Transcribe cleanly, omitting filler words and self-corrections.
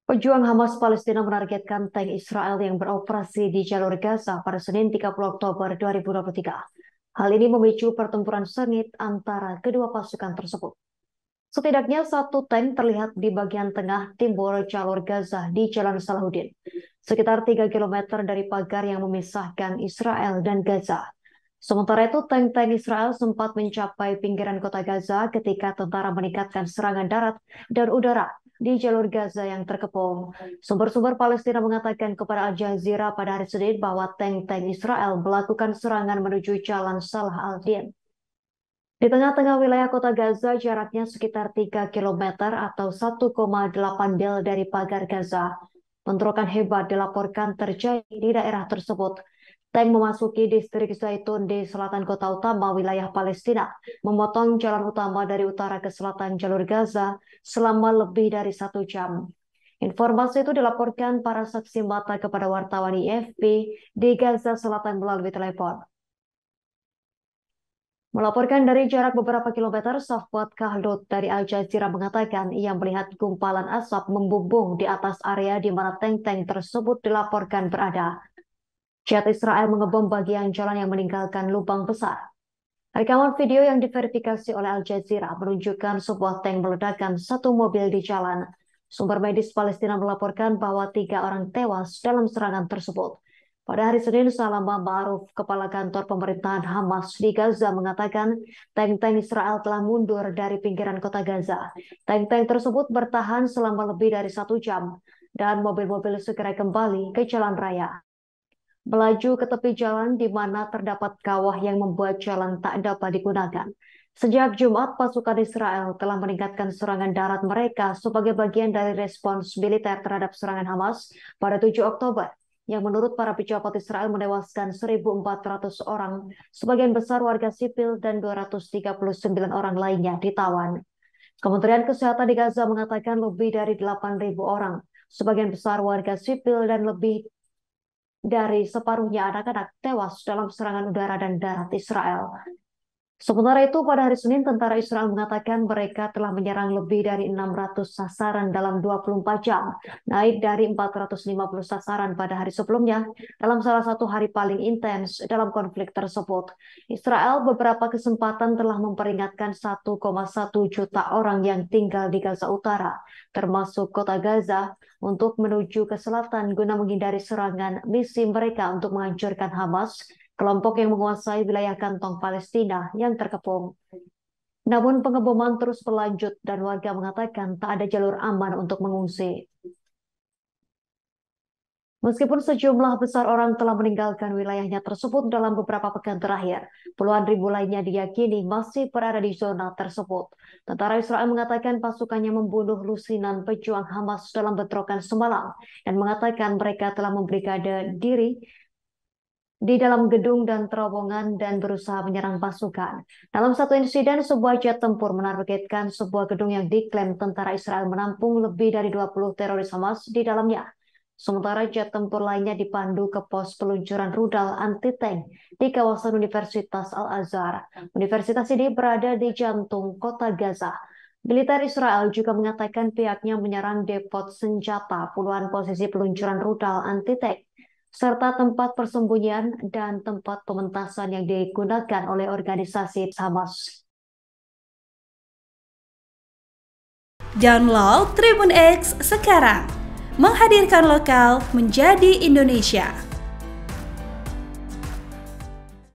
Pejuang Hamas Palestina menargetkan tank Israel yang beroperasi di jalur Gaza pada Senin 30 Oktober 2023. Hal ini memicu pertempuran sengit antara kedua pasukan tersebut. Setidaknya satu tank terlihat di bagian tengah timur jalur Gaza di Jalan Salahuddin, sekitar 3 kilometer dari pagar yang memisahkan Israel dan Gaza. Sementara itu, tank-tank Israel sempat mencapai pinggiran kota Gaza ketika tentara meningkatkan serangan darat dan udara di jalur Gaza yang terkepung. Sumber-sumber Palestina mengatakan kepada Al Jazeera pada hari Senin bahwa tank-tank Israel melakukan serangan menuju Jalan Salah al-Din. Di tengah-tengah wilayah kota Gaza, jaraknya sekitar 3 kilometer atau 1,8 mil dari pagar Gaza. Bentrokan hebat dilaporkan terjadi di daerah tersebut. Tank memasuki distrik Zaitun di selatan kota utama wilayah Palestina, memotong jalan utama dari utara ke selatan jalur Gaza selama lebih dari 1 jam. Informasi itu dilaporkan para saksi mata kepada wartawan IFP di Gaza Selatan melalui telepon. Melaporkan dari jarak beberapa kilometer, Safwat Kahlut dari Al Jazeera mengatakan ia melihat gumpalan asap membumbung di atas area di mana tank-tank tersebut dilaporkan berada. Jet Israel mengebom bagian jalan yang meninggalkan lubang besar. Rekaman video yang diverifikasi oleh Al Jazeera menunjukkan sebuah tank meledakkan satu mobil di jalan. Sumber medis Palestina melaporkan bahwa 3 orang tewas dalam serangan tersebut. Pada hari Senin, Salama Ma'aruf, kepala kantor pemerintahan Hamas di Gaza, mengatakan tank-tank Israel telah mundur dari pinggiran kota Gaza. Tank-tank tersebut bertahan selama lebih dari 1 jam dan mobil-mobil segera kembali ke jalan raya, melaju ke tepi jalan di mana terdapat kawah yang membuat jalan tak dapat digunakan. Sejak Jumat, pasukan Israel telah meningkatkan serangan darat mereka sebagai bagian dari respons militer terhadap serangan Hamas pada 7 Oktober, yang menurut para pejabat Israel menewaskan 1.400 orang, sebagian besar warga sipil dan 239 orang lainnya ditawan. Kementerian Kesehatan di Gaza mengatakan lebih dari 8.000 orang, sebagian besar warga sipil dan lebih dari separuhnya anak-anak tewas dalam serangan udara dan darat Israel. Sementara itu, pada hari Senin, tentara Israel mengatakan mereka telah menyerang lebih dari 600 sasaran dalam 24 jam, naik dari 450 sasaran pada hari sebelumnya dalam salah satu hari paling intens dalam konflik tersebut. Israel beberapa kesempatan telah memperingatkan 1,1 juta orang yang tinggal di Gaza Utara, termasuk kota Gaza, untuk menuju ke selatan guna menghindari serangan misi mereka untuk menghancurkan Hamas, kelompok yang menguasai wilayah kantong Palestina yang terkepung. Namun pengeboman terus berlanjut dan warga mengatakan tak ada jalur aman untuk mengungsi. Meskipun sejumlah besar orang telah meninggalkan wilayahnya tersebut dalam beberapa pekan terakhir, puluhan ribu lainnya diyakini masih berada di zona tersebut. Tentara Israel mengatakan pasukannya membunuh lusinan pejuang Hamas dalam bentrokan semalam dan mengatakan mereka telah membrigade diri di dalam gedung dan terowongan dan berusaha menyerang pasukan. Dalam satu insiden, sebuah jet tempur menargetkan sebuah gedung yang diklaim tentara Israel menampung lebih dari 20 teroris Hamas di dalamnya. Sementara jet tempur lainnya dipandu ke pos peluncuran rudal anti-tank di kawasan Universitas Al-Azhar. Universitas ini berada di jantung kota Gaza. Militer Israel juga mengatakan pihaknya menyerang depot senjata, puluhan posisi peluncuran rudal anti-tank, serta tempat persembunyian dan tempat pementasan yang digunakan oleh organisasi Hamas. Download Tribun X sekarang, menghadirkan lokal menjadi Indonesia.